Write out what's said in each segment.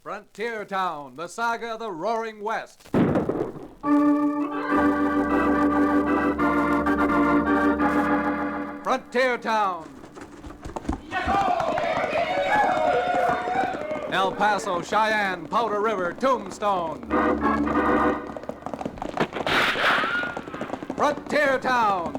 Frontier Town, the saga of the Roaring West. Frontier Town. El Paso, Cheyenne, Powder River, Tombstone. Frontier Town.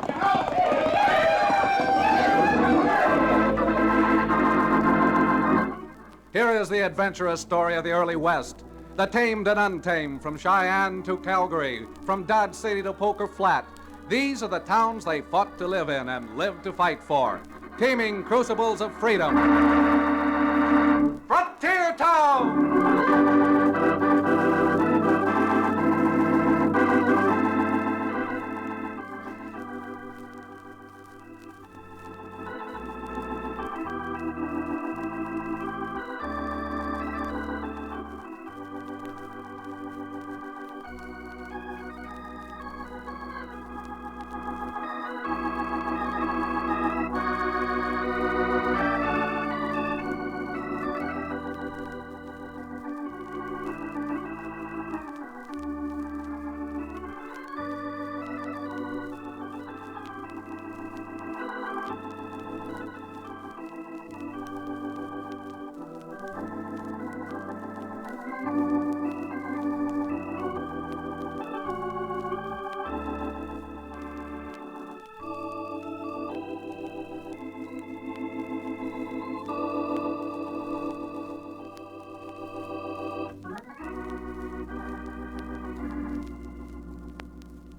Here is the adventurous story of the early West, the tamed and untamed, from Cheyenne to Calgary, from Dodge City to Poker Flat. These are the towns they fought to live in and lived to fight for, teeming crucibles of freedom. Frontier Town!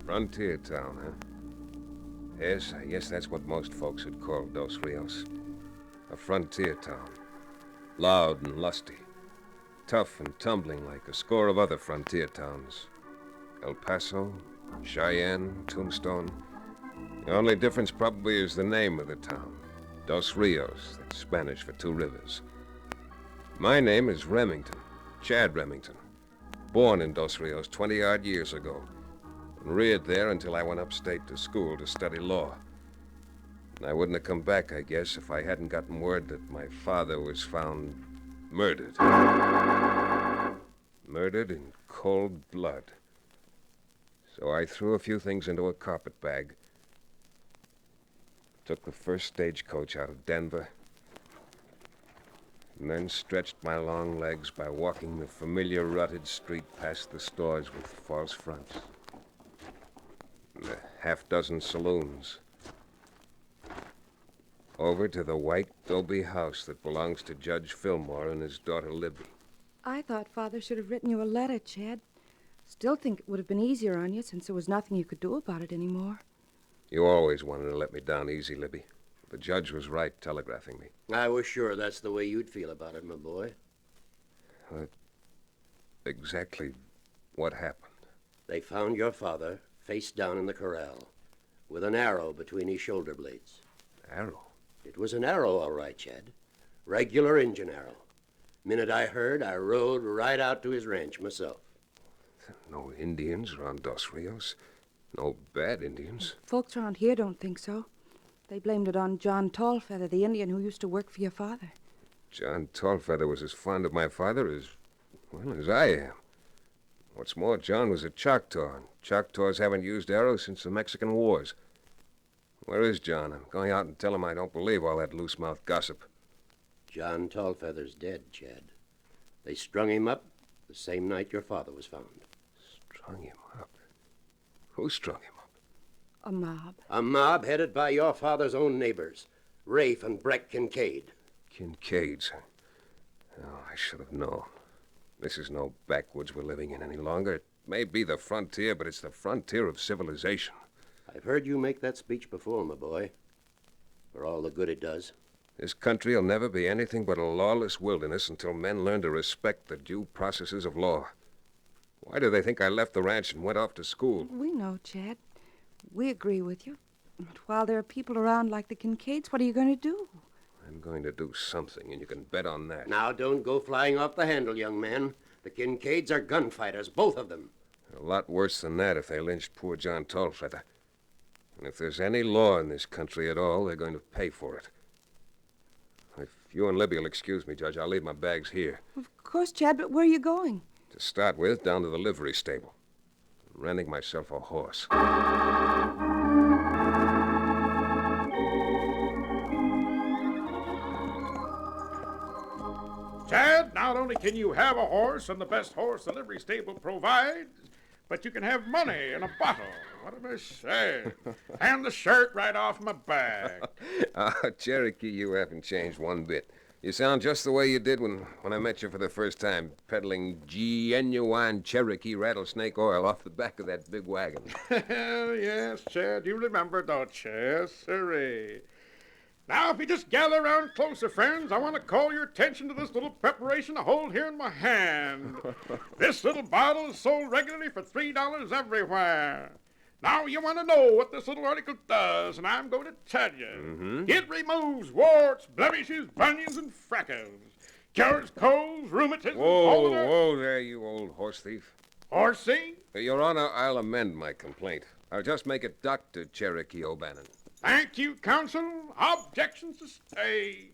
Frontier town, huh? Yes, I guess that's what most folks would call Dos Rios. A frontier town. Loud and lusty. Tough and tumbling like a score of other frontier towns. El Paso, Cheyenne, Tombstone. The only difference probably is the name of the town. Dos Rios, that's Spanish for two rivers. My name is Remington, Chad Remington. Born in Dos Rios 20-odd years ago. And reared there until I went upstate to school to study law. And I wouldn't have come back, I guess, if I hadn't gotten word that my father was found murdered. Murdered in cold blood. So I threw a few things into a carpet bag, took the first stagecoach out of Denver, and then stretched my long legs by walking the familiar rutted street past the stores with false fronts. And a half-dozen saloons. Over to the white adobe house that belongs to Judge Fillmore and his daughter Libby. I thought Father should have written you a letter, Chad. Still think it would have been easier on you since there was nothing you could do about it anymore. You always wanted to let me down easy, Libby. The judge was right telegraphing me. I was sure that's the way you'd feel about it, my boy. Exactly what happened? They found your father face down in the corral with an arrow between his shoulder blades. Arrow? It was an arrow, all right, Chad. Regular Injun arrow. Minute I heard, I rode right out to his ranch myself. No Indians around Dos Rios. No bad Indians. Folks around here don't think so. They blamed it on John Tallfeather, the Indian who used to work for your father. John Tallfeather was as fond of my father as I am. What's more, John was a Choctaw, and Choctaws haven't used arrows since the Mexican Wars. Where is John? I'm going out and tell him I don't believe all that loose-mouthed gossip. John Tallfeather's dead, Chad. They strung him up the same night your father was found. Strung him up? Who strung him up? A mob. A mob headed by your father's own neighbors, Rafe and Breck Kincaid. Kincaids? Oh, I should have known. This is no backwoods we're living in any longer. It may be the frontier, but it's the frontier of civilization. I've heard you make that speech before, my boy. For all the good it does. This country will never be anything but a lawless wilderness until men learn to respect the due processes of law. Why do they think I left the ranch and went off to school? We know, Chad. We agree with you. But while there are people around like the Kincaids, what are you going to do? I'm going to do something, and you can bet on that. Now, don't go flying off the handle, young man. The Kincaids are gunfighters, both of them. A lot worse than that if they lynched poor John Tallfeather. And if there's any law in this country at all, they're going to pay for it. If If you and Libby will excuse me, Judge, I'll leave my bags here. Of course, Chad, but where are you going? To start with, down to the livery stable. I'm renting myself a horse. Chad, not only can you have a horse and the best horse the livery stable provides, but you can have money in a bottle. What am I saying? And the shirt right off my back. Cherokee, you haven't changed one bit. You sound just the way you did when I met you for the first time, peddling genuine Cherokee rattlesnake oil off the back of that big wagon. Yes, Chad, you remember, don't you? Yes, sirree. Now, if you just gather around closer, friends, I want to call your attention to this little preparation I hold here in my hand. This little bottle is sold regularly for $3 everywhere. Now, you want to know what this little article does, and I'm going to tell you. Mm-hmm. It removes warts, blemishes, bunions, and freckles. Cures colds, rheumatism, Whoa there, you old horse thief. Horsey? Your Honor, I'll amend my complaint. I'll just make it Dr. Cherokee O'Bannon. Thank you, counsel. Objections sustained.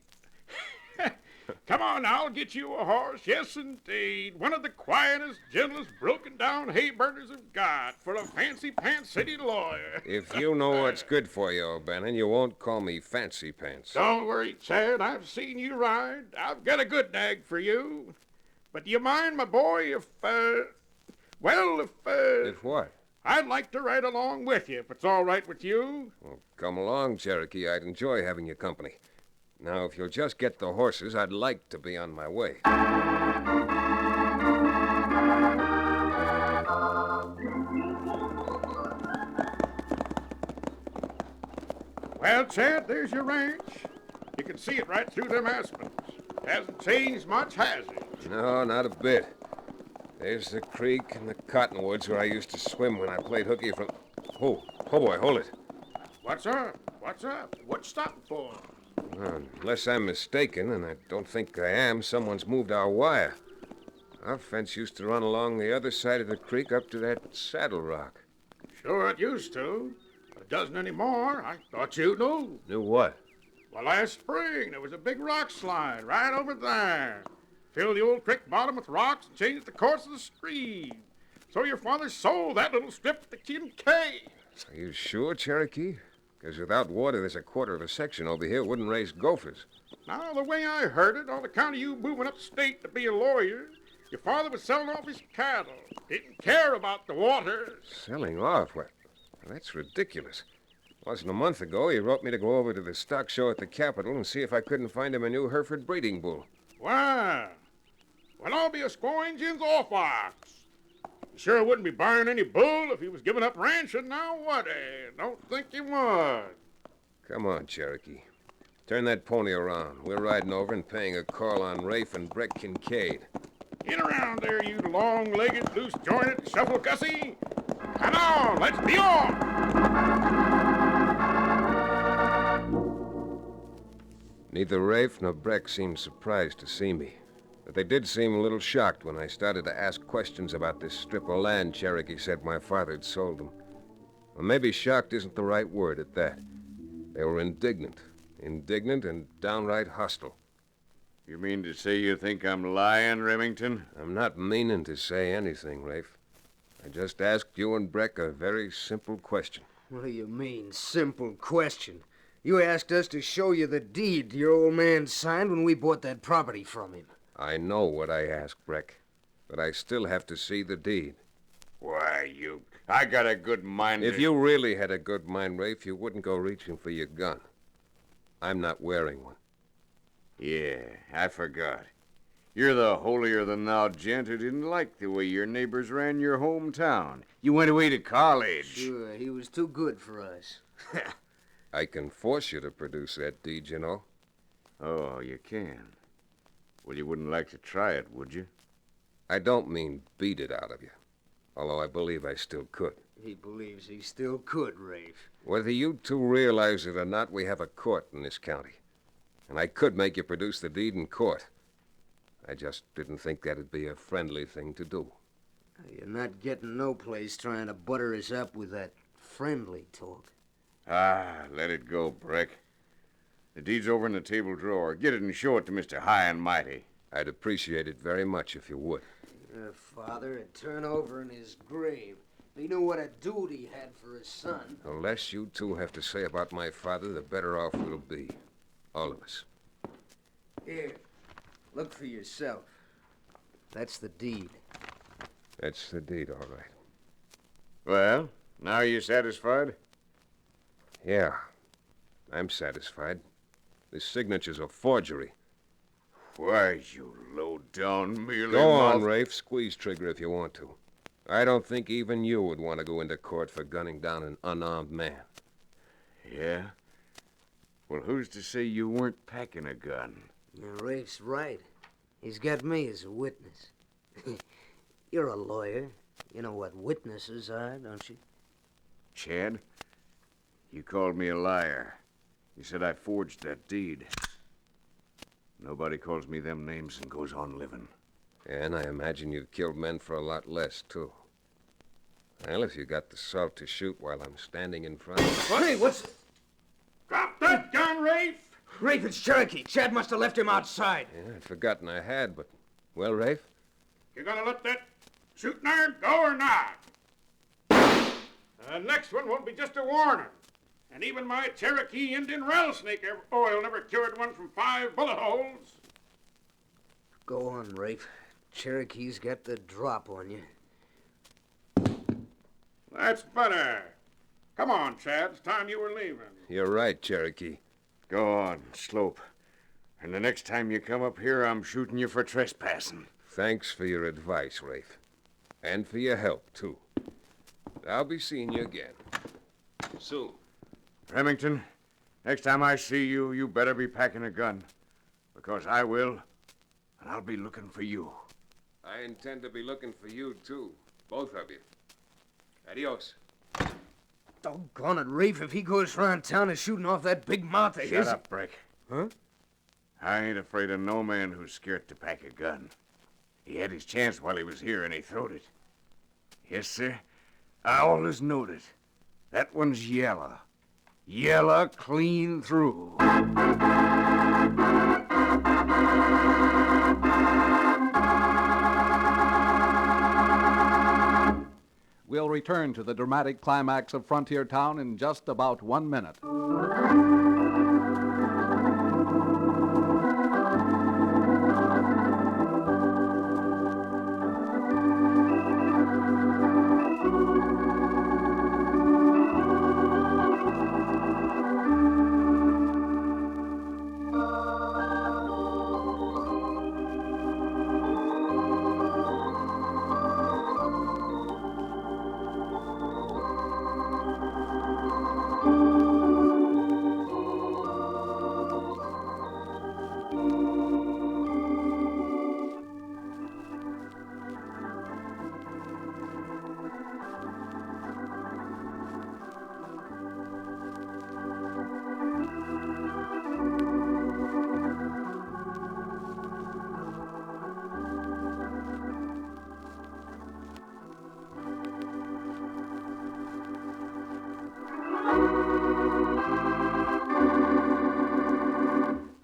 Come on now, I'll get you a horse. Yes, indeed. One of the quietest, gentlest, broken-down hay burners I've got for a fancy-pants city lawyer. If you know what's good for you, O'Bannon, you won't call me Fancy Pants. Don't worry, Chad. I've seen you ride. I've got a good nag for you. But do you mind, my boy, if If what? I'd like to ride along with you, if it's all right with you. Well, come along, Cherokee. I'd enjoy having your company. Now, if you'll just get the horses, I'd like to be on my way. Well, Chad, there's your ranch. You can see it right through them aspens. Hasn't changed much, has it? No, not a bit. There's the creek and the cottonwoods where I used to swim when I played hooky from... Oh boy, hold it. What's up? What's up? What's stopping for? Unless I'm mistaken, and I don't think I am, someone's moved our wire. Our fence used to run along the other side of the creek up to that saddle rock. Sure it used to. But it doesn't anymore. I thought you knew. Knew what? Well, last spring, there was a big rock slide right over there. Filled the old creek bottom with rocks and changed the course of the stream. So your father sold that little strip to the Kincaid. Are you sure, Cherokee? Because without water, there's a quarter of a section over here wouldn't raise gophers. Now, the way I heard it, on account of you moving upstate to be a lawyer, your father was selling off his cattle. Didn't care about the water. Selling off? Well, that's ridiculous. Wasn't a month ago, he wrote me to go over to the stock show at the Capitol and see if I couldn't find him a new Hereford breeding bull. Well, I'll be a squoingin's off ox. You sure wouldn't be buying any bull if he was giving up ranching now, would he? Don't think he would. Come on, Cherokee. Turn that pony around. We're riding over and paying a call on Rafe and Breck Kincaid. Get around there, you long-legged, loose-jointed shuffle-gussy. Come on, let's be on. Neither Rafe nor Breck seemed surprised to see me. But they did seem a little shocked when I started to ask questions about this strip of land Cherokee said my father had sold them. Well, maybe shocked isn't the right word at that. They were indignant. Indignant and downright hostile. You mean to say you think I'm lying, Remington? I'm not meaning to say anything, Rafe. I just asked you and Breck a very simple question. What do you mean, simple question? You asked us to show you the deed your old man signed when we bought that property from him. I know what I asked, Breck, but I still have to see the deed. Why, I got a good mind If you really had a good mind, Rafe, you wouldn't go reaching for your gun. I'm not wearing one. Yeah, I forgot. You're the holier-than-thou gent who didn't like the way your neighbors ran your hometown. You went away to college. Sure, he was too good for us. I can force you to produce that deed, you know. Oh, you can? Well, you wouldn't like to try it, would you? I don't mean beat it out of you, although I believe I still could. He believes he still could, Rafe. Whether you two realize it or not, we have a court in this county. And I could make you produce the deed in court. I just didn't think that'd be a friendly thing to do. You're not getting no place trying to butter us up with that friendly talk. Ah, let it go, Breck. The deed's over in the table drawer. Get it and show it to Mr. High and Mighty. I'd appreciate it very much if you would. Father had turned over in his grave. He knew what a dude he had for his son. The less you two have to say about my father, the better off we'll be. All of us. Here, look for yourself. That's the deed. That's the deed, all right. Well, now you satisfied? Yeah, I'm satisfied. This signature's a forgery. Why, you low-down mealy Go on, mouth- Rafe. Squeeze trigger if you want to. I don't think even you would want to go into court for gunning down an unarmed man. Yeah? Well, who's to say you weren't packing a gun? Rafe's right. He's got me as a witness. You're a lawyer. You know what witnesses are, don't you? Chad, you called me a liar. You said I forged that deed. Nobody calls me them names and goes on living. And I imagine you've killed men for a lot less, too. Well, if you got the salt to shoot while I'm standing in front of you... Hey, what's... Drop that gun, Rafe! Rafe, it's Cherokee. Chad must have left him outside. Yeah, I'd forgotten I had, but... Well, Rafe? You gonna let that shooting iron go or not? The next one won't be just a warning. And even my Cherokee Indian rattlesnake oil never cured one from 5 bullet holes. Go on, Rafe. Cherokee's got the drop on you. That's better. Come on, Chad. It's time you were leaving. You're right, Cherokee. Go on, Slope. And the next time you come up here, I'm shooting you for trespassing. Thanks for your advice, Rafe. And for your help, too. I'll be seeing you again. Soon. Remington, next time I see you, you better be packing a gun. Because I will, and I'll be looking for you. I intend to be looking for you, too. Both of you. Adios. Doggone it, Rafe. If he goes around town and shooting off that big mouth of his... Shut up, Brick. Huh? I ain't afraid of no man who's scared to pack a gun. He had his chance while he was here, and he throwed it. Yes, sir. I always knowed it. That one's yellow. Yellow clean through. We'll return to the dramatic climax of Frontier Town in just about 1 minute.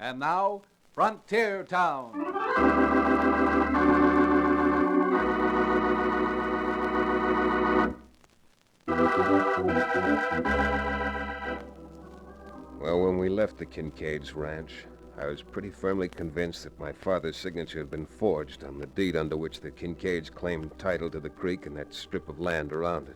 And now, Frontier Town. Well, when we left the Kincaid's ranch, I was pretty firmly convinced that my father's signature had been forged on the deed under which the Kincaids claimed title to the creek and that strip of land around it.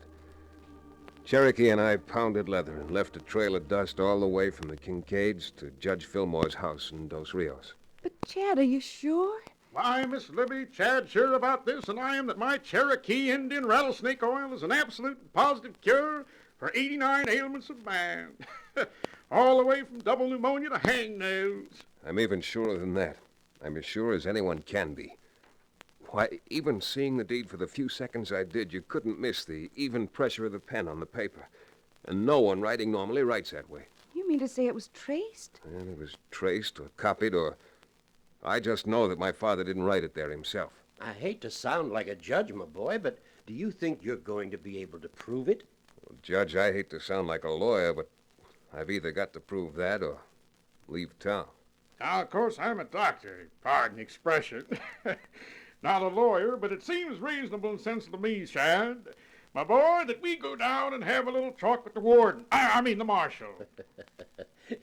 Cherokee and I pounded leather and left a trail of dust all the way from the Kincaids to Judge Fillmore's house in Dos Rios. But, Chad, are you sure? Why, Miss Libby, Chad's sure about this, and I am that my Cherokee Indian rattlesnake oil is an absolute and positive cure for 89 ailments of man. All the way from double pneumonia to hangnails. I'm even surer than that. I'm as sure as anyone can be. Why, even seeing the deed for the few seconds I did, you couldn't miss the even pressure of the pen on the paper. And no one writing normally writes that way. You mean to say it was traced? And it was traced or copied or... I just know that my father didn't write it there himself. I hate to sound like a judge, my boy, but do you think you're going to be able to prove it? Well, Judge, I hate to sound like a lawyer, but I've either got to prove that or Leave town. Now, of course, I'm a doctor. Pardon the expression. Not a lawyer, but it seems reasonable and sensible to me, Shad, my boy, that we go down and have a little talk with the warden. I mean the marshal.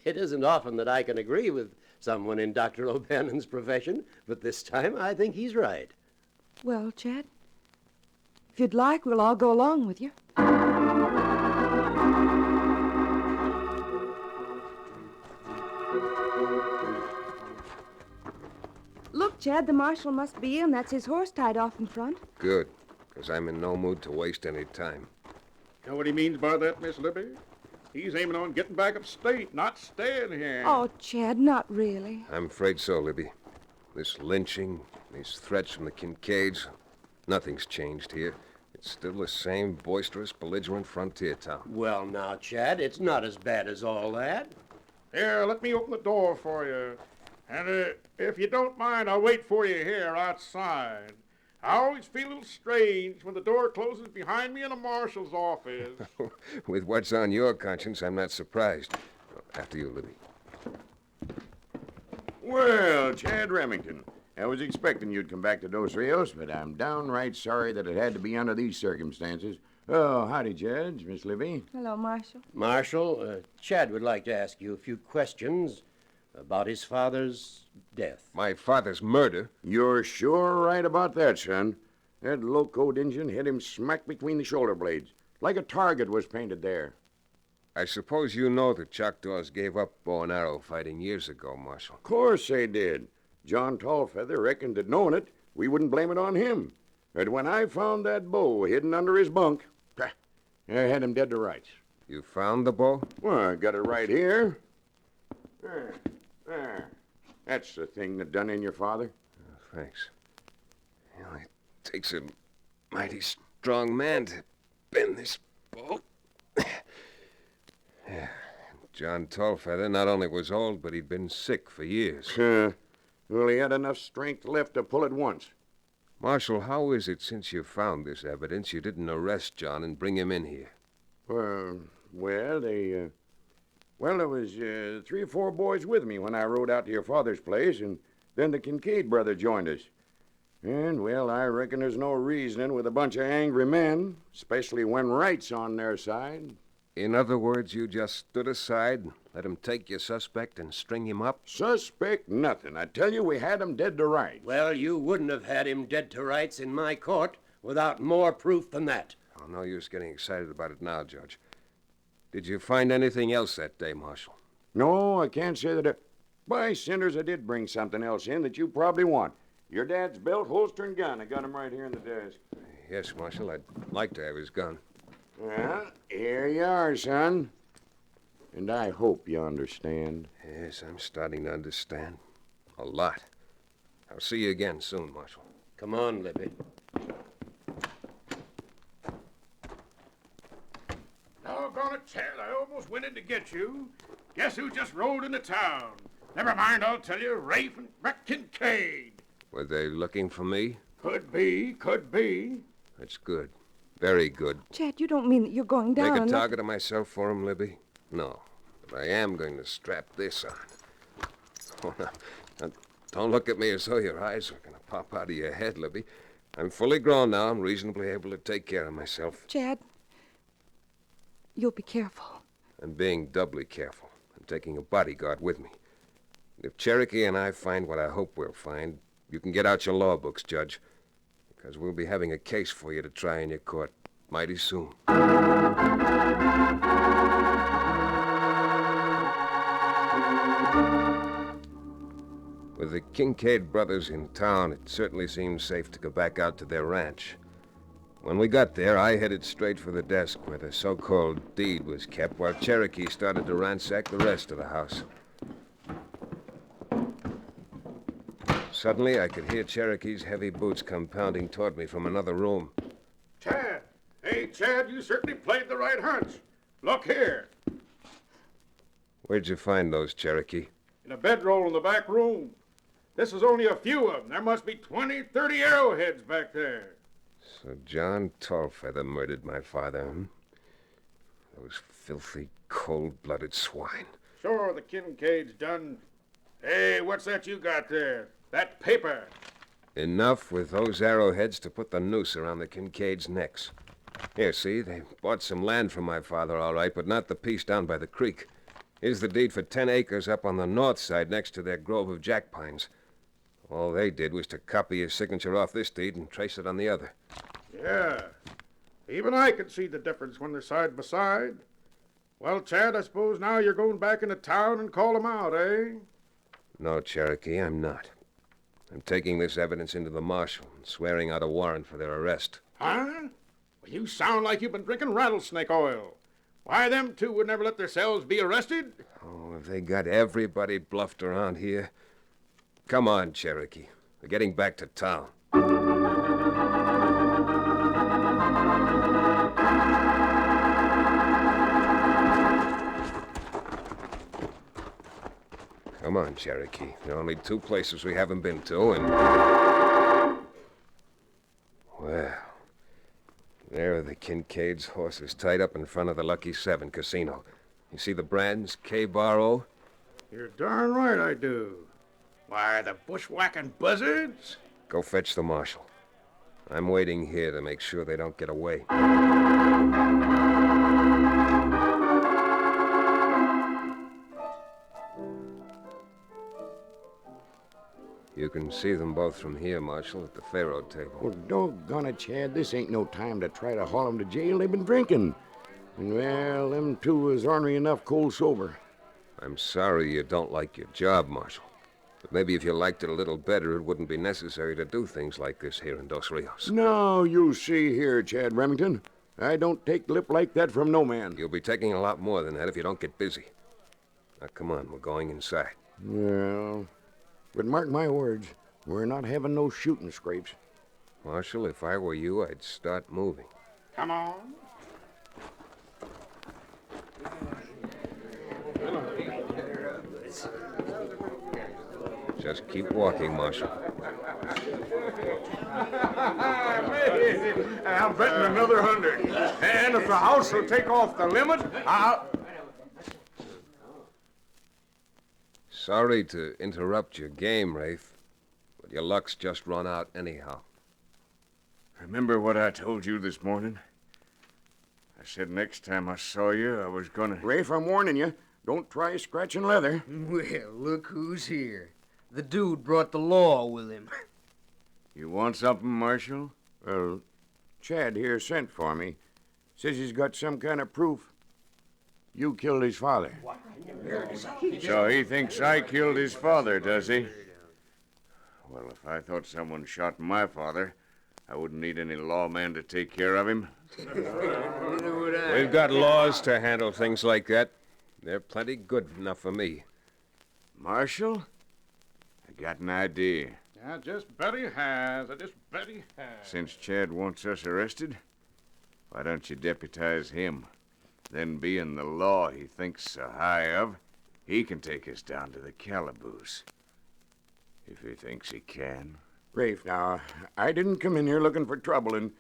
It isn't often that I can agree with someone in Dr. O'Bannon's profession, but this time I think he's right. Well, Chad, if you'd like, we'll all go along with you. Look, Chad, the marshal must be in. That's his horse tied off in front. Good, because I'm in no mood to waste any time. You know what he means by that, Miss Libby? He's aiming on getting back upstate, not staying here. Oh, Chad, not really. I'm afraid so, Libby. This lynching, these threats from the Kincaids, nothing's changed here. It's still the same boisterous, belligerent frontier town. Well, now, Chad, it's not as bad as all that. Here, let me open the door for you. And if you don't mind, I'll wait for you here outside. I always feel a little strange when the door closes behind me in a marshal's office. With what's on your conscience, I'm not surprised. After you, Libby. Well, Chad Remington, I was expecting you'd come back to Dos Rios, but I'm downright sorry that it had to be under these circumstances. Oh, howdy, Judge, Miss Libby. Hello, Marshal. Marshal, Chad would like to ask you a few questions about his father's death. My father's murder? You're sure right about that, son. That locoed Injun hit him smack between the shoulder blades, like a target was painted there. I suppose you know the Choctaws gave up bow and arrow fighting years ago, Marshal. Of course they did. John Tallfeather reckoned that knowing it, we wouldn't blame it on him. But when I found that bow hidden under his bunk, I had him dead to rights. You found the bow? Well, I got it right here. There. That's the thing that done in your father. Oh, thanks. Well, it takes a mighty strong man to bend this bow. Yeah. John Tallfeather not only was old, but he'd been sick for years. Well, he had enough strength left to pull it once. Marshal, how is it since you found this evidence you didn't arrest John and bring him in here? There was 3 or 4 boys with me when I rode out to your father's place, and then the Kincaid brother joined us. And, well, I reckon there's no reasoning with a bunch of angry men, especially when right's on their side. In other words, you just stood aside, let him take your suspect and string him up? Suspect nothing. I tell you, we had him dead to rights. Well, you wouldn't have had him dead to rights in my court without more proof than that. Oh, no use getting excited about it now, Judge. Did you find anything else that day, Marshal? No, I can't say that. By cinders, I did bring something else in that you probably want. Your dad's belt, holster, and gun. I got him right here in the desk. Yes, Marshal. I'd like to have his gun. Well, here you are, son. And I hope you understand. Yes, I'm starting to understand. A lot. I'll see you again soon, Marshal. Come on, Libby. Doggone it, Chad, I almost went in to get you. Guess who just rode into town? Never mind, I'll tell you, Rafe and Breck Kincaid. Were they looking for me? Could be, could be. That's good. Very good. Chad, you don't mean that you're going down Make a and target of myself for him, Libby? No. But I am going to strap this on. Oh, now, don't look at me as though your eyes are going to pop out of your head, Libby. I'm fully grown now. I'm reasonably able to take care of myself. Chad, you'll be careful. I'm being doubly careful. I'm taking a bodyguard with me. If Cherokee and I find what I hope we'll find, you can get out your law books, Judge, because we'll be having a case for you to try in your court mighty soon. With the Kincaid brothers in town, it certainly seemed safe to go back out to their ranch. When we got there, I headed straight for the desk where the so-called deed was kept, while Cherokee started to ransack the rest of the house. Suddenly, I could hear Cherokee's heavy boots come pounding toward me from another room. Chad! Hey, Chad, you certainly played the right hunch. Look here. Where'd you find those, Cherokee? In a bedroll in the back room. This is only a few of them. There must be 20, 30 arrowheads back there. So John Tallfeather murdered my father, Those filthy, cold-blooded swine. Sure, the Kincaid's done. Hey, what's that you got there? That paper. Enough with those arrowheads to put the noose around the Kincaids' necks. Here, see, they bought some land from my father, all right, but not the piece down by the creek. Here's the deed for 10 acres up on the north side next to their grove of jack pines. All they did was to copy his signature off this deed and trace it on the other. Yeah. Even I can see the difference when they're side by side. Well, Chad, I suppose now you're going back into town and call them out, eh? No, Cherokee, I'm not. I'm taking this evidence into the marshal and swearing out a warrant for their arrest. Huh? Well, you sound like you've been drinking rattlesnake oil. Why, them two would never let themselves be arrested. Oh, have they got everybody bluffed around here? Come on, Cherokee. We're getting back to town. Come on, Cherokee. There are only 2 places we haven't been to, and... Well, there are the Kincaid's horses tied up in front of the Lucky 7 casino. You see the brands, K-Bar-O? You're darn right I do. Why, the bushwhacking buzzards? Go fetch the marshal. I'm waiting here to make sure they don't get away. You can see them both from here, Marshal, at the faro table. Well, doggone it, Chad. This ain't no time to try to haul 'em to jail. They've been drinking. And, well, them two is ornery enough cold sober. I'm sorry you don't like your job, Marshal. But maybe if you liked it a little better, it wouldn't be necessary to do things like this here in Dos Rios. Now, you see here, Chad Remington. I don't take lip like that from no man. You'll be taking a lot more than that if you don't get busy. Now, come on, we're going inside. Well, but mark my words, we're not having no shooting scrapes. Marshal, if I were you, I'd start moving. Come on. Just keep walking, Marshal. I'm betting another 100. And if the house will take off the limit, I'll... Sorry to interrupt your game, Rafe, but your luck's just run out anyhow. Remember what I told you this morning? I said next time I saw you, I was gonna... Rafe, I'm warning you. Don't try scratching leather. Well, look who's here. The dude brought the law with him. You want something, Marshal? Well, Chad here sent for me. Says he's got some kind of proof. You killed his father. So he thinks I killed his father, does he? Well, if I thought someone shot my father, I wouldn't need any lawman to take care of him. Neither would I. We've got laws to handle things like that. They're plenty good enough for me. Marshal, I got an idea. I just bet he has. I just bet he has. Since Chad wants us arrested, why don't you deputize him? Then, being the law he thinks so high of, he can take us down to the calaboose. If he thinks he can. Rafe, now, I didn't come in here looking for trouble, and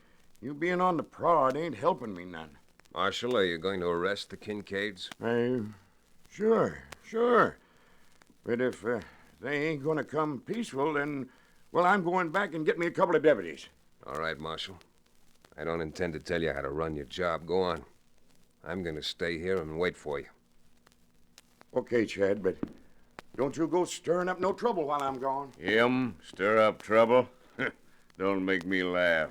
you being on the prod ain't helping me none. Marshal, are you going to arrest the Kincaids? Sure. But if they ain't gonna come peaceful, then, well, I'm going back and get me a couple of deputies. All right, Marshal. I don't intend to tell you how to run your job. Go on. I'm going to stay here and wait for you. Okay, Chad, but don't you go stirring up no trouble while I'm gone. Him stir up trouble? Don't make me laugh.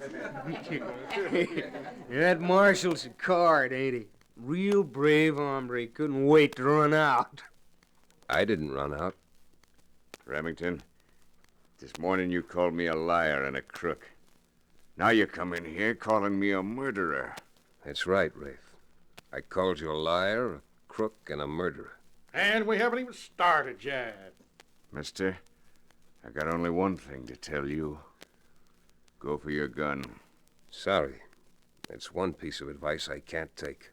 That marshal's a card, ain't he? Real brave hombre. Couldn't wait to run out. I didn't run out. Remington, this morning you called me a liar and a crook. Now you come in here calling me a murderer. That's right, Rafe. I called you a liar, a crook, and a murderer. And we haven't even started yet. Mister, I got only one thing to tell you. Go for your gun. Sorry. That's one piece of advice I can't take.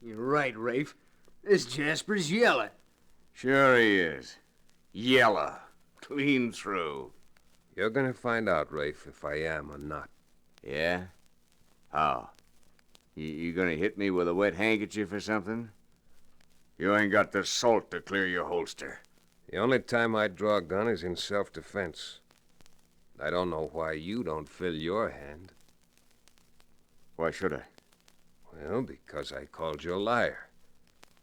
You're right, Rafe. This Jasper's yellow. Sure he is. Yellow. Clean through. You're going to find out, Rafe, if I am or not. Yeah? How? You gonna hit me with a wet handkerchief or something? You ain't got the salt to clear your holster. The only time I draw a gun is in self-defense. I don't know why you don't fill your hand. Why should I? Well, because I called you a liar.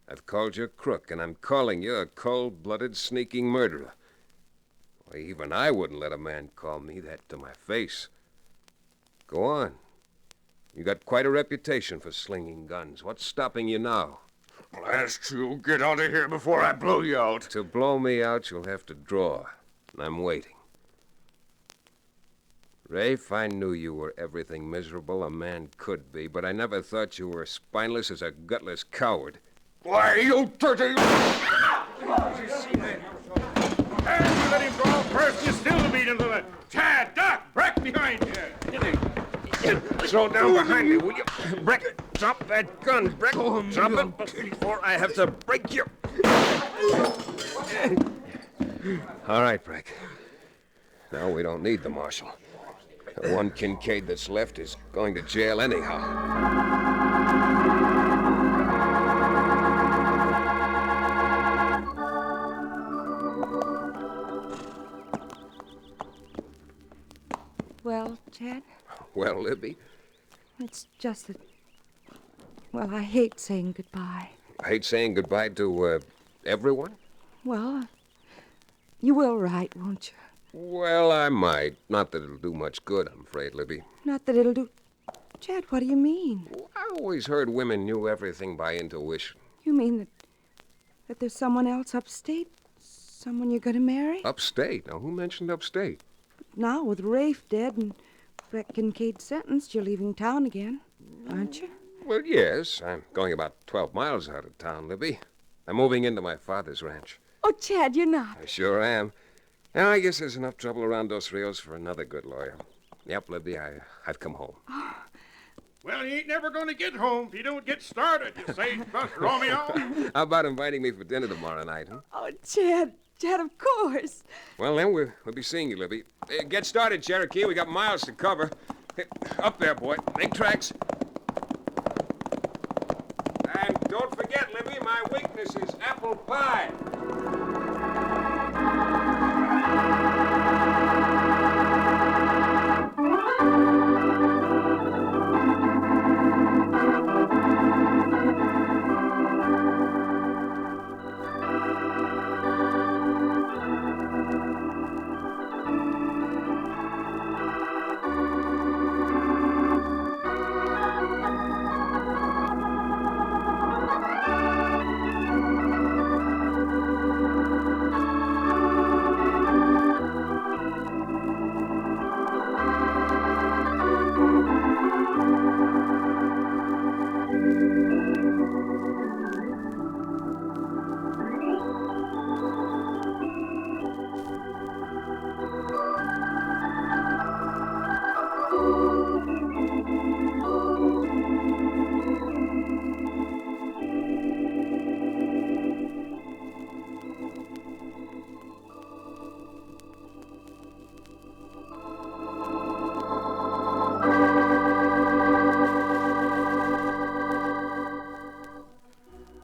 I've called you a crook, and I'm calling you a cold-blooded, sneaking murderer. Why, even I wouldn't let a man call me that to my face. Go on. You got quite a reputation for slinging guns. What's stopping you now? Blast you, get out of here before I blow you out. To blow me out, you'll have to draw, and I'm waiting. Rafe, I knew you were everything miserable a man could be, but I never thought you were as spineless as a gutless coward. Why, you dirty... Hey, you let him draw first, you still beat into the... Chad, Doc, Breck behind you. Get him. Throw down behind me, will you? Breck, drop that gun, Breck. Drop it before I have to break you. All right, Breck. Now we don't need the marshal. The one Kincaid that's left is going to jail anyhow. Well, Chad, Well, Libby, it's just that... Well, I hate saying goodbye. I hate saying goodbye to, everyone. Well, you will write, won't you? Well, I might. Not that it'll do much good, I'm afraid, Libby. Not that it'll do... Chad, what do you mean? I always heard women knew everything by intuition. You mean that there's someone else upstate? Someone you're going to marry? Upstate? Now, who mentioned upstate? Now, with Rafe dead and Breck Kincaid sentenced, you're leaving town again, aren't you? Well, yes. I'm going about 12 miles out of town, Libby. I'm moving into my father's ranch. Oh, Chad, you're not. I sure am. Now, I guess there's enough trouble around Dos Rios for another good lawyer. Yep, Libby, I've come home. Well, you ain't never going to get home if you don't get started, you sage-bus Romeo. How about inviting me for dinner tomorrow night, huh? Oh, Chad, of course. Well, then, we'll be seeing you, Libby. Get started, Cherokee. We got miles to cover. Hey, up there, boy. Make tracks. And don't forget, Libby, my weakness is apple pie.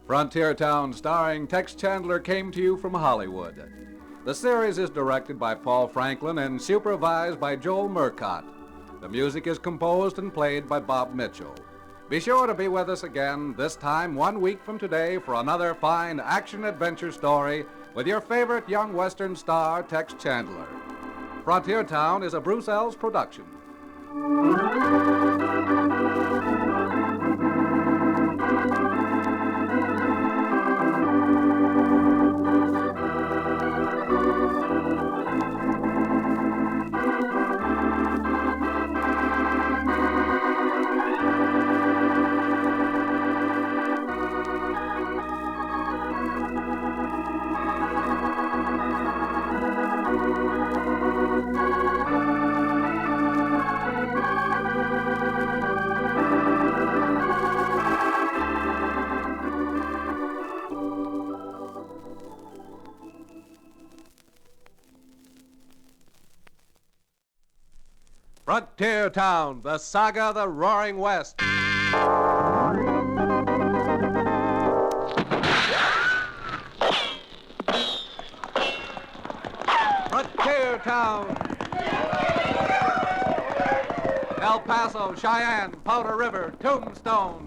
Frontier Town, starring Tex Chandler, came to you from Hollywood. The series is directed by Paul Franklin and supervised by Joel Murcott. The music is composed and played by Bob Mitchell. Be sure to be with us again, this time 1 week from today, for another fine action-adventure story with your favorite young Western star, Tex Chandler. Frontier Town is a Bruce Ells production. Frontier Town, the saga of the Roaring West. Town. El Paso, Cheyenne, Powder River, Tombstone.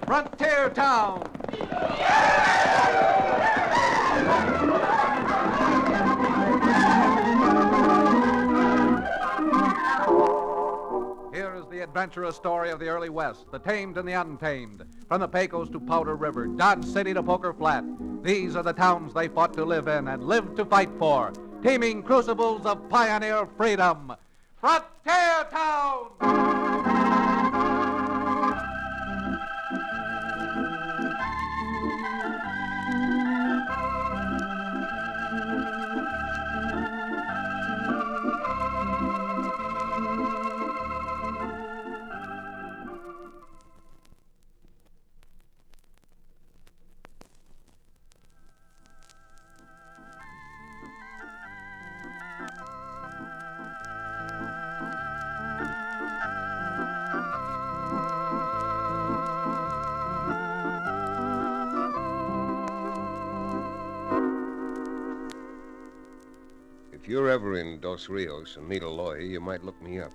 Frontier Town. Here is the adventurous story of the early West, the tamed and the untamed. From the Pecos to Powder River, Dodge City to Poker Flat. These are the towns they fought to live in and lived to fight for. Teeming crucibles of pioneer freedom. Frontier Town! If you're ever in Dos Rios and need a lawyer, you might look me up.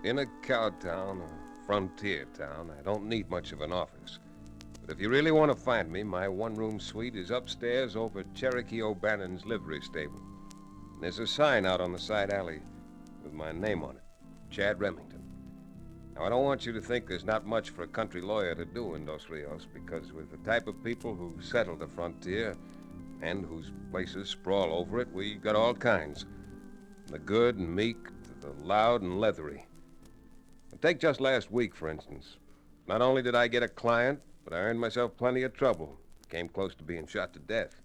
In a cow town, a frontier town, I don't need much of an office. But if you really want to find me, my one-room suite is upstairs over Cherokee O'Bannon's livery stable. And there's a sign out on the side alley with my name on it, Chad Remington. Now, I don't want you to think there's not much for a country lawyer to do in Dos Rios, because with the type of people who settle the frontier and whose places sprawl over it, we got all kinds. From the good and meek to the loud and leathery. Take just last week, for instance. Not only did I get a client, but I earned myself plenty of trouble. Came close to being shot to death.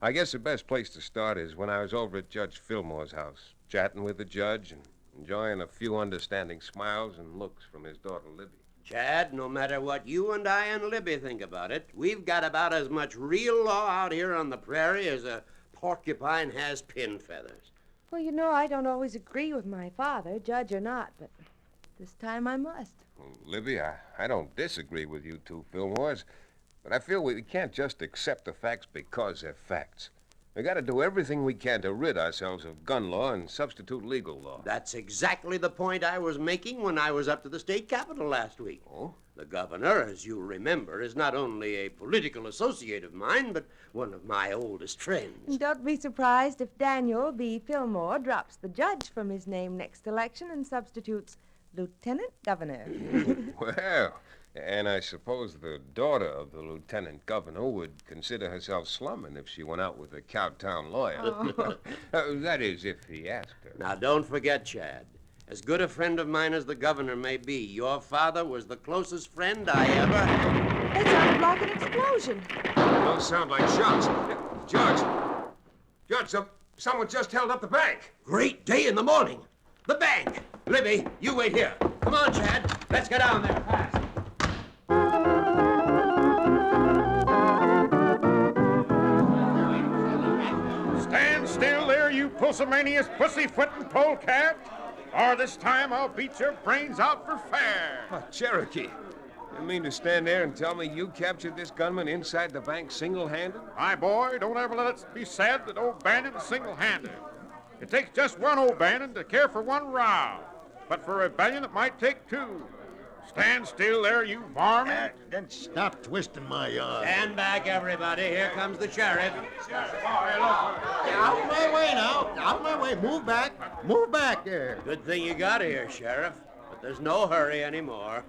I guess the best place to start is when I was over at Judge Fillmore's house, chatting with the judge and enjoying a few understanding smiles and looks from his daughter, Libby. Chad, no matter what you and I and Libby think about it, we've got about as much real law out here on the prairie as a porcupine has pin feathers. Well, you know, I don't always agree with my father, judge or not, but this time I must. Well, Libby, I don't disagree with you two Fillmores, but I feel we can't just accept the facts because they're facts. We got to do everything we can to rid ourselves of gun law and substitute legal law. That's exactly the point I was making when I was up to the state capitol last week. Oh? The governor, as you remember, is not only a political associate of mine, but one of my oldest friends. And don't be surprised if Daniel B. Fillmore drops the judge from his name next election and substitutes Lieutenant Governor. Well, and I suppose the daughter of the lieutenant governor would consider herself slumming if she went out with a Cowtown lawyer. That is, if he asked her. Now, don't forget, Chad. As good a friend of mine as the governor may be, your father was the closest friend I ever... That sounded like an explosion. Those sound like shots. Judge, someone just held up the bank. Great day in the morning. The bank. Libby, you wait here. Come on, Chad. Let's get down there fast. Stand still there, you pusillanimous pussyfooting polecat, or this time I'll beat your brains out for fair. Cherokee, you mean to stand there and tell me you captured this gunman inside the bank single-handed? My boy, don't ever let it be said that O'Bannon is single-handed. It takes just one O'Bannon to care for one row, but for rebellion it might take two. Stand still there, you varmint. Then stop twisting my arm. Stand back, everybody. Here comes the sheriff. Out of my way now. Out of my way. Move back. Move back there. Good thing you got here, Sheriff. But there's no hurry anymore.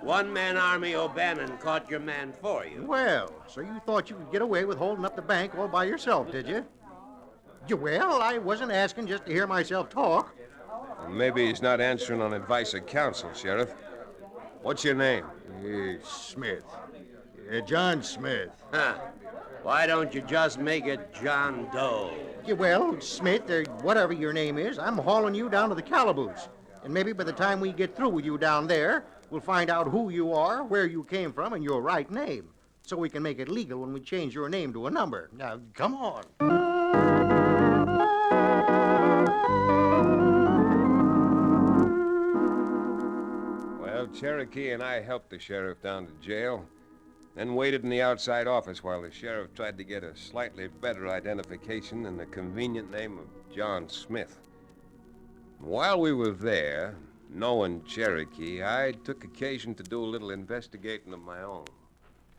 One-man army O'Bannon caught your man for you. Well, so you thought you could get away with holding up the bank all by yourself, did you? Well, I wasn't asking just to hear myself talk. Maybe he's not answering on advice of counsel, Sheriff. What's your name? Smith. John Smith. Huh. Why don't you just make it John Doe? Well, Smith, or whatever your name is, I'm hauling you down to the calaboose. And maybe by the time we get through with you down there, we'll find out who you are, where you came from, and your right name. So we can make it legal when we change your name to a number. Now, come on. Well, Cherokee and I helped the sheriff down to jail. then waited in the outside office while the sheriff tried to get a slightly better identification than the convenient name of John Smith. While we were there, knowing Cherokee, I took occasion to do a little investigating of my own.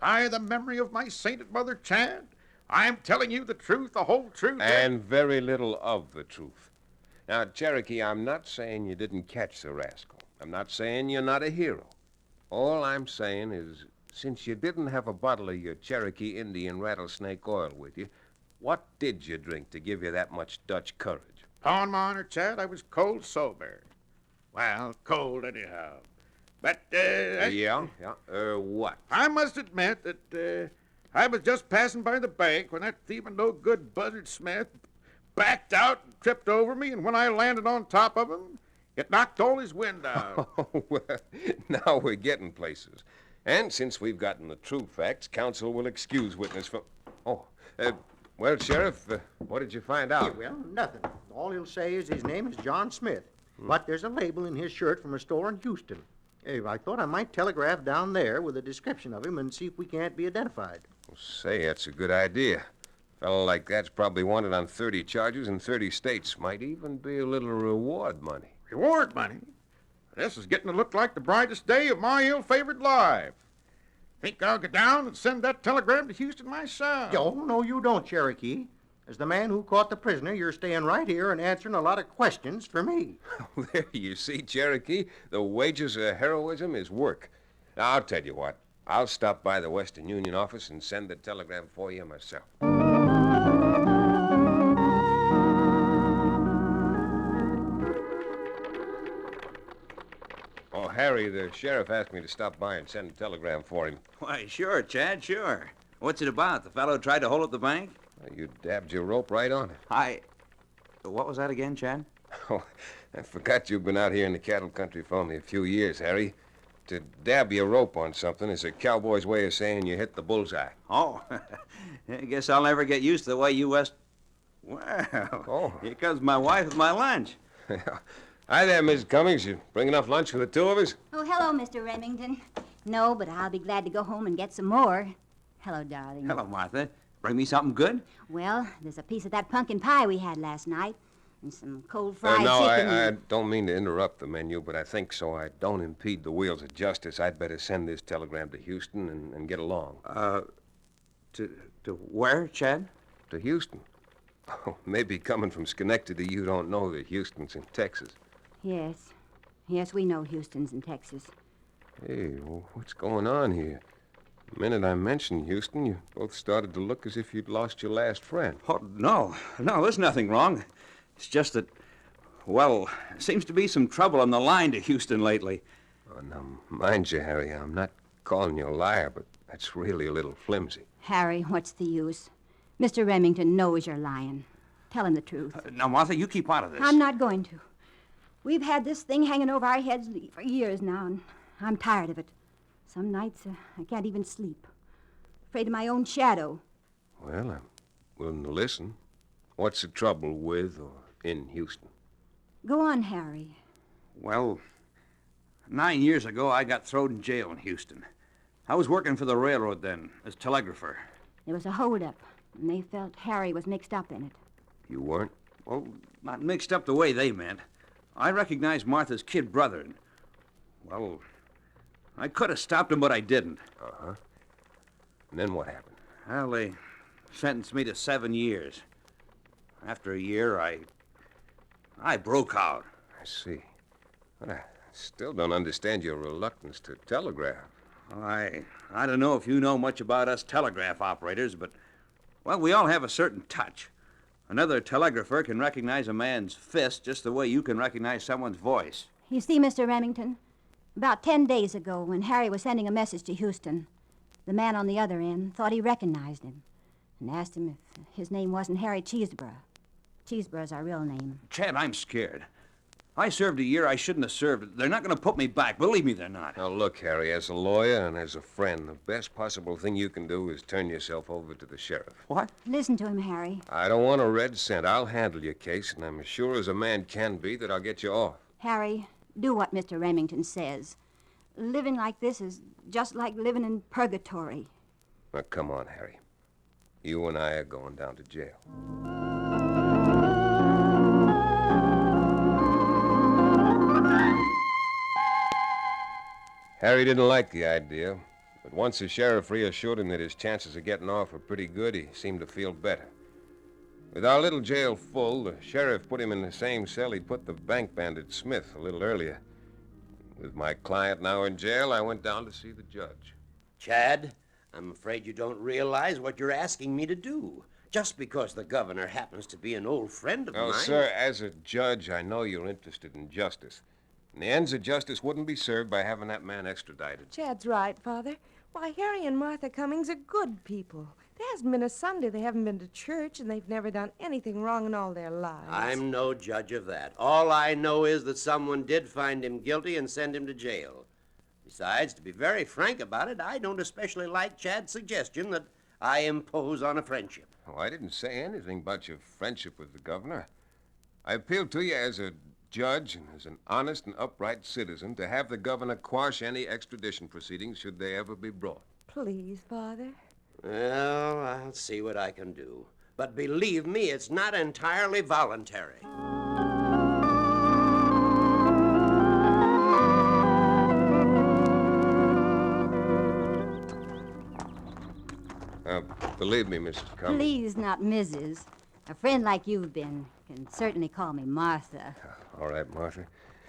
By the memory of my sainted mother, Chad, I'm telling you the truth, the whole truth. And very little of the truth. Now, Cherokee, I'm not saying you didn't catch the rascal. I'm not saying you're not a hero. All I'm saying is, since you didn't have a bottle of your Cherokee Indian rattlesnake oil with you, what did you drink to give you that much Dutch courage? On my honor, Chad, I was cold sober. Well, cold anyhow. But, What? I must admit that I was just passing by the bank when that thieving no-good Buzzard Smith backed out and tripped over me, and when I landed on top of him, it knocked all his wind out. Oh, well, now we're getting places. And since we've gotten the true facts, counsel will excuse witness from... Well, Sheriff, what did you find out? Well, nothing. All he'll say is his name is John Smith. But there's a label in his shirt from a store in Houston. Hey, I thought I might telegraph down there with a description of him and see if we can't be identified. Well, say, that's a good idea. A fellow like that's probably wanted on 30 charges in 30 states. Might even be a little reward money. Reward money? This is getting to look like the brightest day of my ill-favored life. Think I'll get down and send that telegram to Houston myself. Oh, no, you don't, Cherokee. As the man who caught the prisoner, you're staying right here and answering a lot of questions for me. There you see, Cherokee. The wages of heroism is work. Now, I'll tell you what. I'll stop by the Western Union office and send the telegram for you myself. Oh, Harry, the sheriff asked me to stop by and send a telegram for him. Why, sure, Chad, sure. What's it about? The fellow tried to hold up the bank? Well, you dabbed your rope right on it. What was that again, Chad? Oh, I forgot you've been out here in the cattle country for only a few years, Harry. To dab your rope on something is a cowboy's way of saying you hit the bullseye. Oh, I guess I'll never get used to the way you Well, here comes my wife with my lunch. Hi there, Miss Cummings. You bring enough lunch for the two of us? Oh, hello, Mr. Remington. No, but I'll be glad to go home and get some more. Hello, darling. Hello, Martha. Bring me something good? Well, there's a piece of that pumpkin pie we had last night, and some cold fried no, chicken. I don't mean to interrupt the menu, but I think so I don't impede the wheels of justice, I'd better send this telegram to Houston and get along. To where, Chad? To Houston. Oh, maybe coming from Schenectady, you don't know that Houston's in Texas. Yes. Yes, we know Houston's in Texas. Hey, well, what's going on here? The minute I mentioned Houston, you both started to look as if you'd lost your last friend. Oh, no, there's nothing wrong. It's just that, well, seems to be some trouble on the line to Houston lately. Oh, now, mind you, Harry, I'm not calling you a liar, but that's really a little flimsy. Harry, what's the use? Mr. Remington knows you're lying. Tell him the truth. Now, Martha, you keep out of this. I'm not going to. We've had this thing hanging over our heads for years now, and I'm tired of it. Some nights I can't even sleep. Afraid of my own shadow. Well, I'm willing to listen. What's the trouble with or in Houston? Go on, Harry. Well, 9 years ago, I got thrown in jail in Houston. I was working for the railroad then, as telegrapher. There was a holdup, and they felt Harry was mixed up in it. You weren't? Well, not mixed up the way they meant. I recognized Martha's kid brother, and, well, I could have stopped him, but I didn't. Uh-huh. And then what happened? Well, they sentenced me to 7 years. After a year, I broke out. I see. But I still don't understand your reluctance to telegraph. I don't know if you know much about us telegraph operators, but, well, we all have a certain touch. Another telegrapher can recognize a man's fist just the way you can recognize someone's voice. You see, Mr. Remington, about 10 days ago, when Harry was sending a message to Houston, the man on the other end thought he recognized him and asked him if his name wasn't Harry Cheeseborough. Cheeseborough's our real name. Chad, I'm scared. I served a year I shouldn't have served. They're not going to put me back. Believe me, they're not. Now, look, Harry, as a lawyer and as a friend, the best possible thing you can do is turn yourself over to the sheriff. What? Listen to him, Harry. I don't want a red cent. I'll handle your case, and I'm as sure as a man can be that I'll get you off. Harry, do what Mr. Remington says. Living like this is just like living in purgatory. Now, come on, Harry. You and I are going down to jail. Harry didn't like the idea, but once the sheriff reassured him that his chances of getting off were pretty good, he seemed to feel better. With our little jail full, the sheriff put him in the same cell he'd put the bank bandit Smith a little earlier. With my client now in jail, I went down to see the judge. Chad, I'm afraid you don't realize what you're asking me to do. Just because the governor happens to be an old friend of mine. Sir, as a judge, I know you're interested in justice. And the ends of justice wouldn't be served by having that man extradited. Chad's right, Father. Why, Harry and Martha Cummings are good people. There hasn't been a Sunday they haven't been to church, and they've never done anything wrong in all their lives. I'm no judge of that. All I know is that someone did find him guilty and send him to jail. Besides, to be very frank about it, I don't especially like Chad's suggestion that I impose on a friendship. Oh, I didn't say anything about your friendship with the governor. I appealed to you as a judge and as an honest and upright citizen to have the governor quash any extradition proceedings should they ever be brought. Please, Father. Well, I'll see what I can do. But believe me, it's not entirely voluntary. Believe me, Mrs. Cummings. Please, not Mrs. A friend like you've been can certainly call me Martha. All right, Martha.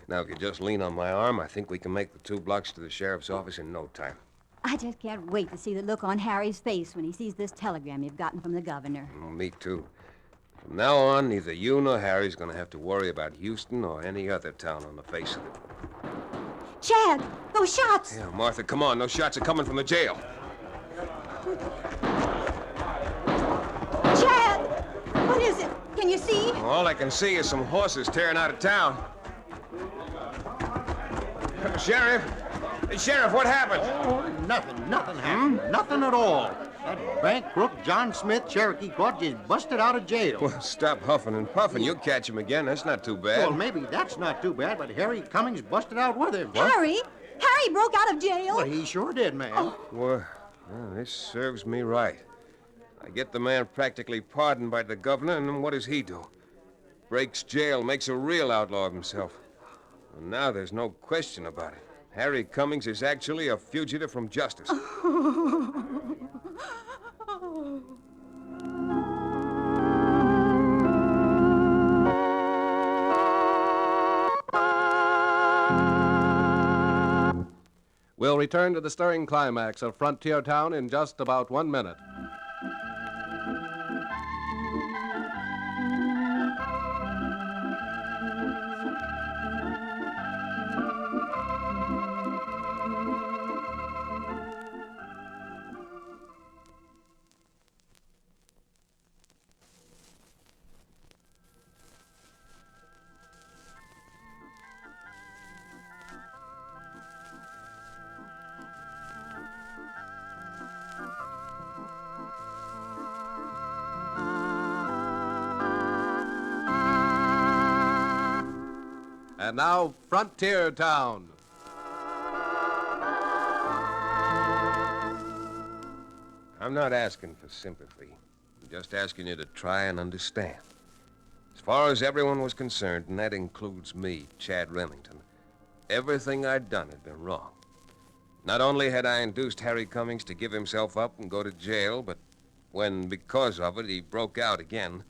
Now, if you just lean on my arm, I think we can make the 2 blocks to the sheriff's office in no time. I just can't wait to see the look on Harry's face when he sees this telegram you've gotten from the governor. Oh, me too. From now on, neither you nor Harry's going to have to worry about Houston or any other town on the face of it. Chad, those shots! Yeah, Martha, come on. Those shots are coming from the jail. Chad! What is it? Can you see? All I can see is some horses tearing out of town. Sheriff! Sheriff, what happened? Oh, nothing happened. Nothing at all. That bank crook, John Smith, Cherokee Court, just busted out of jail. Well, stop huffing and puffing. You'll catch him again. That's not too bad. Well, maybe that's not too bad, but Harry Cummings busted out with him. Harry? Harry broke out of jail? Well, he sure did, man. Oh. Well, this serves me right. I get the man practically pardoned by the governor, and then what does he do? Breaks jail, makes a real outlaw of himself. And now there's no question about it. Harry Cummings is actually a fugitive from justice. We'll return to the stirring climax of Frontier Town in just about 1 minute. And now, Frontier Town. I'm not asking for sympathy. I'm just asking you to try and understand. As far as everyone was concerned, and that includes me, Chad Remington, everything I'd done had been wrong. Not only had I induced Harry Cummings to give himself up and go to jail, but when, because of it, he broke out again,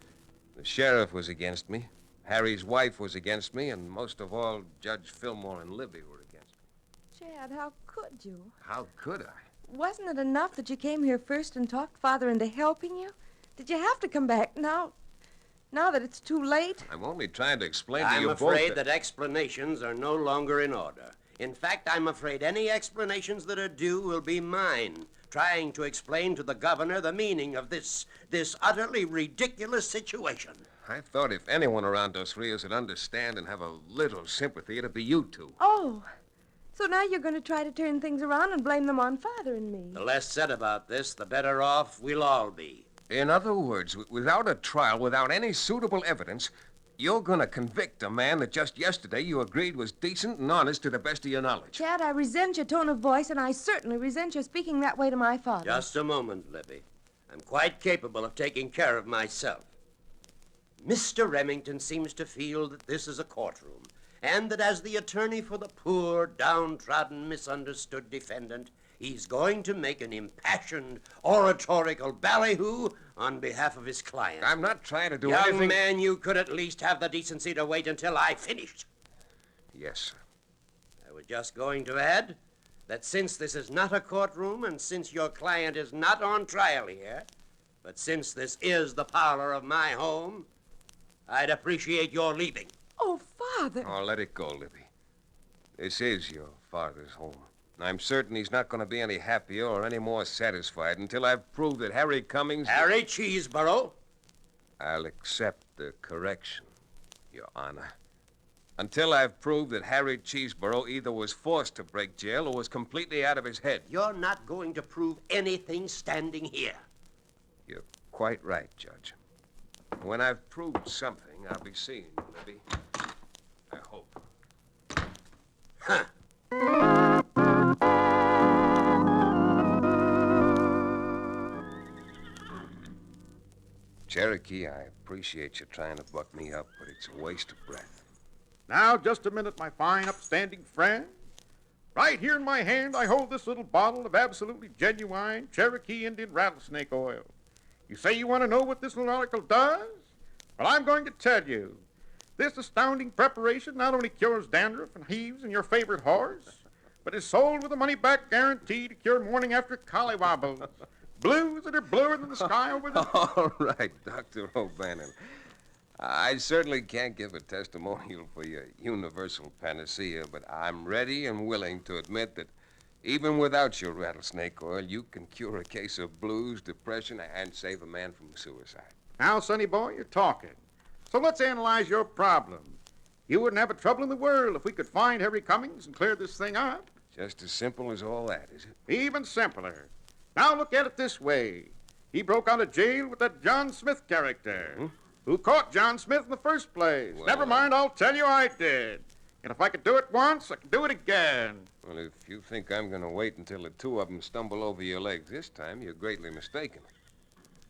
the sheriff was against me, Harry's wife was against me, and most of all, Judge Fillmore and Libby were against me. Chad, how could you? How could I? Wasn't it enough that you came here first and talked Father into helping you? Did you have to come back now that it's too late? I'm only trying to explain to I'm you both afraid that explanations are no longer in order. In fact, I'm afraid any explanations that are due will be mine, trying to explain to the governor the meaning of this utterly ridiculous situation. I thought if anyone around Dos Rios would understand and have a little sympathy, it'd be you two. Oh, so now you're going to try to turn things around and blame them on Father and me. The less said about this, the better off we'll all be. In other words, without a trial, without any suitable evidence, You're gonna convict a man that just yesterday you agreed was decent and honest to the best of your knowledge. Chad, I resent your tone of voice, and I certainly resent your speaking that way to my father. Just a moment, Libby. I'm quite capable of taking care of myself. Mr. Remington seems to feel that this is a courtroom, and that as the attorney for the poor, downtrodden, misunderstood defendant, he's going to make an impassioned, oratorical ballyhoo on behalf of his client. I'm not trying to do Young anything... man, you could at least have the decency to wait until I finished. Yes, sir. I was just going to add that since this is not a courtroom and since your client is not on trial here, but since this is the parlor of my home, I'd appreciate your leaving. Oh, Father. Oh, let it go, Libby. This is your father's home. I'm certain he's not going to be any happier or any more satisfied until I've proved that Harry Cummings... Harry Cheeseborough? I'll accept the correction, Your Honor. Until I've proved that Harry Cheeseborough either was forced to break jail or was completely out of his head. You're not going to prove anything standing here. You're quite right, Judge. When I've proved something, I'll be seeing you, Libby. I hope. Huh. Cherokee, I appreciate you trying to buck me up, but it's a waste of breath. Now, just a minute, my fine, upstanding friend. Right here in my hand, I hold this little bottle of absolutely genuine Cherokee Indian rattlesnake oil. You say you want to know what this little article does? Well, I'm going to tell you. This astounding preparation not only cures dandruff and heaves in your favorite horse, but is sold with a money-back guarantee to cure morning after collywobbles. Blues that are bluer than the sky over the... All right, Dr. O'Bannon. I certainly can't give a testimonial for your universal panacea, but I'm ready and willing to admit that even without your rattlesnake oil, you can cure a case of blues, depression, and save a man from suicide. Now, sonny boy, you're talking. So let's analyze your problem. You wouldn't have a trouble in the world if we could find Harry Cummings and clear this thing up. Just as simple as all that, is it? Even simpler. Now look at it this way. He broke out of jail with that John Smith character. Hmm? Who caught John Smith in the first place. Well, Never mind, I'll tell you I did. And if I could do it once, I can do it again. Well, if you think I'm going to wait until the two of them stumble over your legs this time, you're greatly mistaken.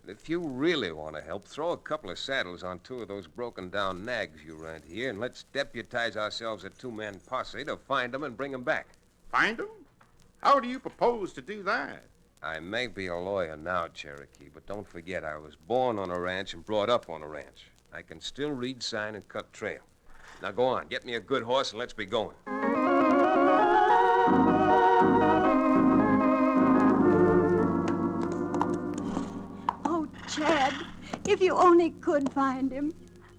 And if you really want to help, throw a couple of saddles on two of those broken-down nags you rent here, and let's deputize ourselves a two-man posse to find them and bring them back. Find them? How do you propose to do that? I may be a lawyer now, Cherokee, but don't forget I was born on a ranch and brought up on a ranch. I can still read sign and cut trail. Now go on, get me a good horse and let's be going. Oh, Chad, if you only could find him.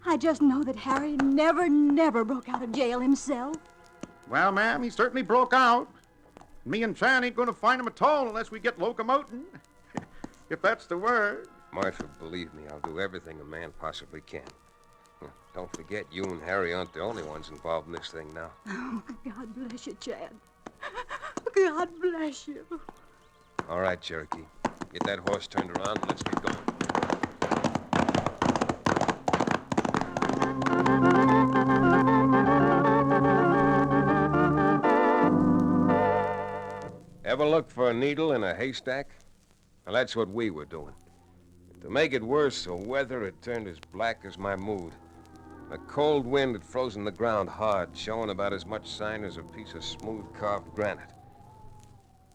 I just know that Harry never broke out of jail himself. Well, ma'am, he certainly broke out. Me and Chan ain't going to find him at all unless we get locomoting. If that's the word. Martha, believe me, I'll do everything a man possibly can. Don't forget, you and Harry aren't the only ones involved in this thing now. Oh, God bless you, Chad. God bless you. All right, Cherokee. Get that horse turned around and let's get going. Ever look for a needle in a haystack? Well, that's what we were doing. To make it worse, the weather had turned as black as my mood. The cold wind had frozen the ground hard, showing about as much sign as a piece of smooth-carved granite.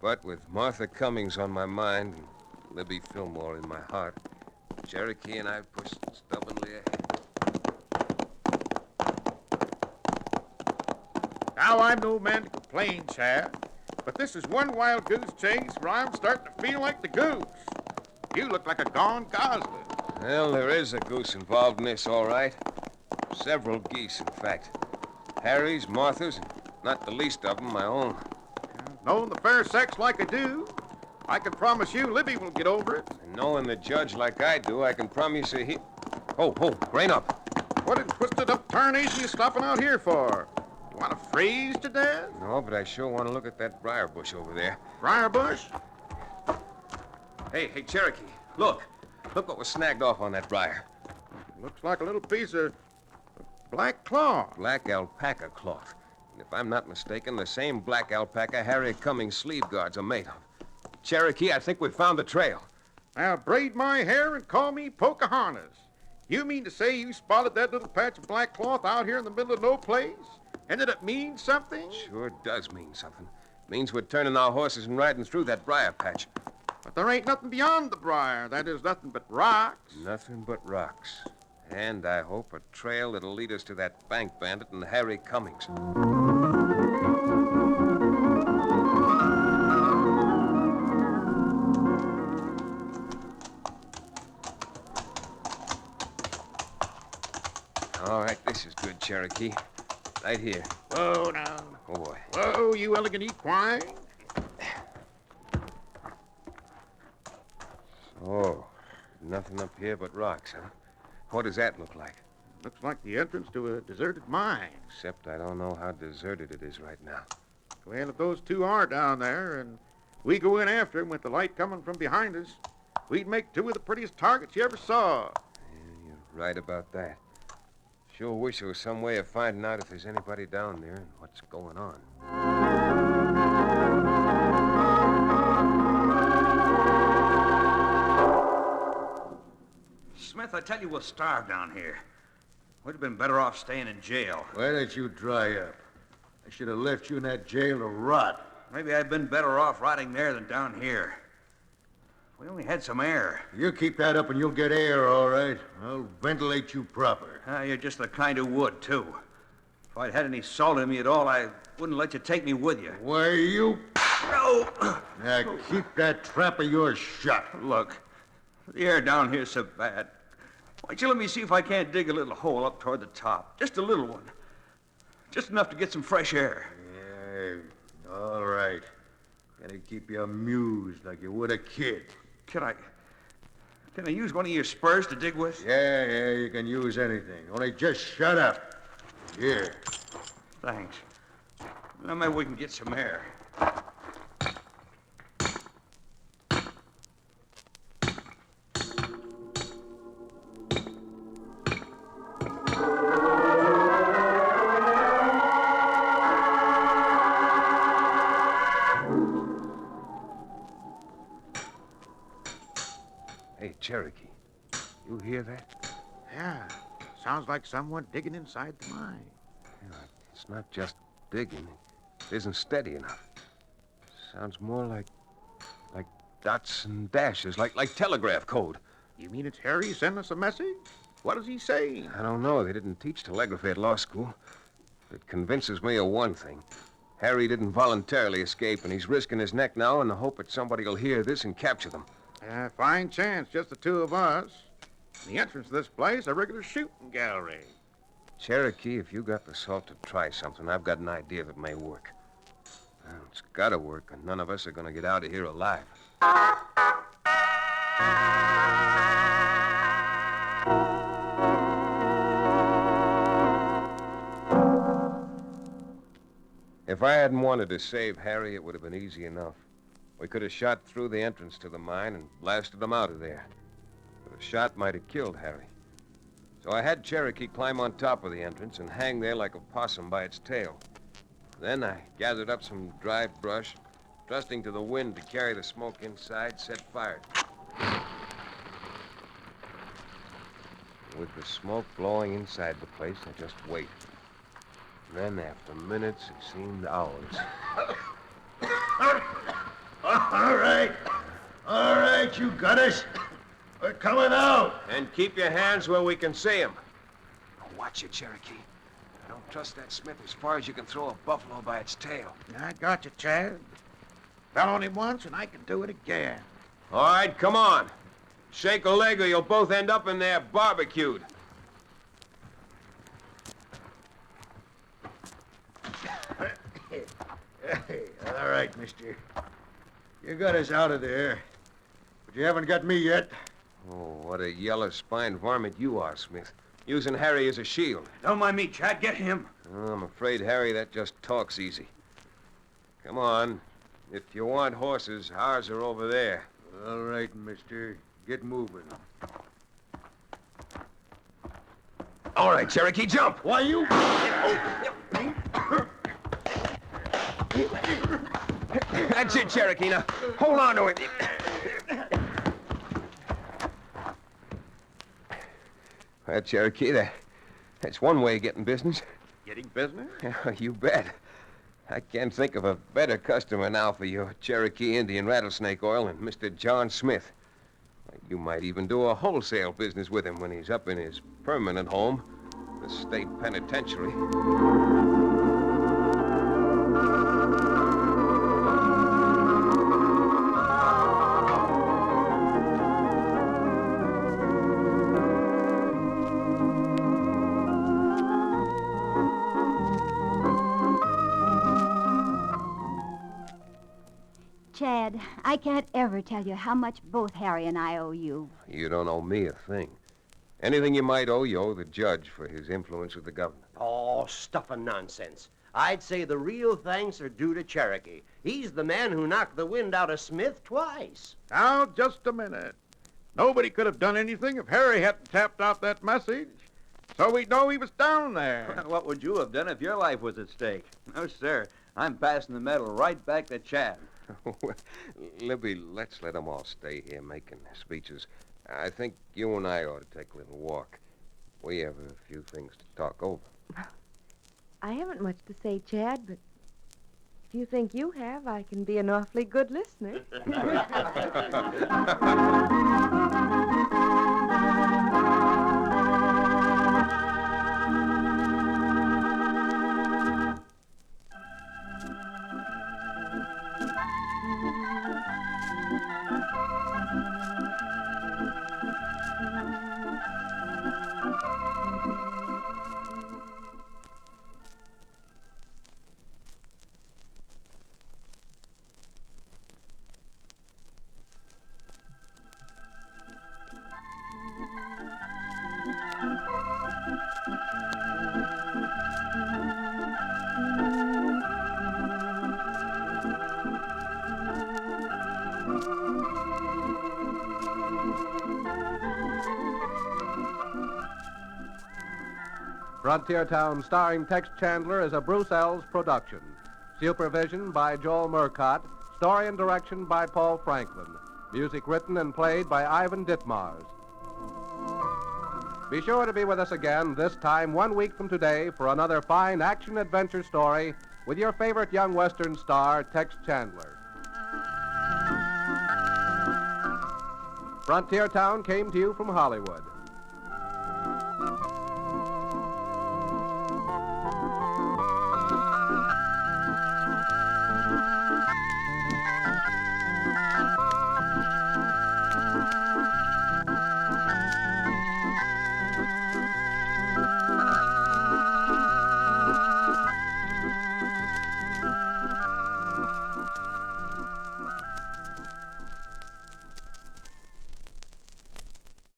But with Martha Cummings on my mind and Libby Fillmore in my heart, Cherokee and I pushed stubbornly ahead. Now, I'm no man to complain, Chad, but this is one wild goose chase where I'm starting to feel like the goose. You look like a gone gosling. Well, there is a goose involved in this, all right. Several geese, in fact. Harry's, Martha's, and not the least of them my own. Knowing the fair sex like I do, I can promise you Libby will get over it. And knowing the judge like I do, I can promise you he... Oh, rein up. What in twisted up tarnation you stopping out here for? You want to freeze to death? No, but I sure want to look at that briar bush over there. Briar bush? Hey, Cherokee, look. Look what was snagged off on that briar. Looks like a little piece of black cloth. Black alpaca cloth. And if I'm not mistaken, the same black alpaca Harry Cummings' sleeve guards are made of. Cherokee, I think we found the trail. Now braid my hair and call me Pocahontas. You mean to say you spotted that little patch of black cloth out here in the middle of no place? And that it means something? Sure does mean something. Means we're turning our horses and riding through that briar patch. But there ain't nothing beyond the briar. That is nothing but rocks. Nothing but rocks. And I hope a trail that'll lead us to that bank bandit and Harry Cummings. All right, this is good, Cherokee. Right here. Whoa, now. Oh, boy. Whoa, you elegant equine. Oh, nothing up here but rocks, huh? What does that look like? Looks like the entrance to a deserted mine. Except I don't know how deserted it is right now. Well, if those two are down there and we go in after them with the light coming from behind us, we'd make two of the prettiest targets you ever saw. Yeah, you're right about that. Sure wish there was some way of finding out if there's anybody down there and what's going on. Smith, I tell you, we'll starve down here. We'd have been better off staying in jail. Why don't you dry up? I should have left you in that jail to rot. Maybe I'd been better off rotting there than down here. We only had some air. You keep that up and you'll get air, all right. I'll ventilate you proper. You're just the kind who would, too. If I'd had any salt in me at all, I wouldn't let you take me with you. Why, you... No! Now, keep that trap of yours shut. Look, the air down here's so bad. Why don't you let me see if I can't dig a little hole up toward the top? Just a little one. Just enough to get some fresh air. Yeah, all right. Gotta keep you amused like you would a kid. Can I use one of your spurs to dig with? Yeah, you can use anything. Only just shut up. Here. Thanks. Now maybe we can get some air. Hey, Cherokee, you hear that? Yeah, sounds like someone digging inside the mine. Yeah, it's not just digging. It isn't steady enough. Sounds more like dots and dashes, like telegraph code. You mean it's Harry sending us a message? What does he say? I don't know. They didn't teach telegraphy at law school. It convinces me of one thing. Harry didn't voluntarily escape, and he's risking his neck now in the hope that somebody will hear this and capture them. Fine chance, just the two of us. The entrance to this place, a regular shooting gallery. Cherokee, if you got the salt to try something, I've got an idea that may work. Well, it's got to work, and none of us are going to get out of here alive. If I hadn't wanted to save Harry, it would have been easy enough. We could have shot through the entrance to the mine and blasted him out of there. But a shot might have killed Harry. So I had Cherokee climb on top of the entrance and hang there like a possum by its tail. Then I gathered up some dry brush, trusting to the wind to carry the smoke inside, set fire. With the smoke blowing inside the place, I just waited. And then, after minutes, it seemed hours. All right, you got us. We're coming out. And keep your hands where we can see them. Watch it, Cherokee. I don't trust that Smith as far as you can throw a buffalo by its tail. I got you, Chad. Fell on him once, and I can do it again. All right, come on. Shake a leg or you'll both end up in there barbecued. All right, mister. You got us out of there, but you haven't got me yet. Oh, what a yellow-spined varmint you are, Smith. Using Harry as a shield. Don't mind me, Chad. Get him. Oh, I'm afraid, Harry, that just talks easy. Come on. If you want horses, ours are over there. All right, mister. Get moving. All right, Cherokee, jump. Why, you... That's it, Cherokee. Now, hold on to it. Well, Cherokee, that's one way of getting business. Getting business? Yeah, you bet. I can't think of a better customer now for your Cherokee Indian rattlesnake oil than Mr. John Smith. You might even do a wholesale business with him when he's up in his permanent home, the state penitentiary. Chad, I can't ever tell you how much both Harry and I owe you. You don't owe me a thing. Anything you might owe, you owe the judge for his influence with the governor. Oh, stuff and nonsense. I'd say the real thanks are due to Cherokee. He's the man who knocked the wind out of Smith twice. Now, just a minute. Nobody could have done anything if Harry hadn't tapped out that message. So we'd know he was down there. What would you have done if your life was at stake? No, sir. I'm passing the medal right back to Chad. Libby, let's let them all stay here making speeches. I think you and I ought to take a little walk. We have a few things to talk over. I haven't much to say, Chad, but if you think you have, I can be an awfully good listener. Frontier Town, starring Tex Chandler, is a Bruce Ells production. Supervision by Joel Murcott. Story and direction by Paul Franklin. Music written and played by Ivan Ditmars. Be sure to be with us again this time 1 week from today for another fine action-adventure story with your favorite young Western star, Tex Chandler. Frontier Town came to you from Hollywood.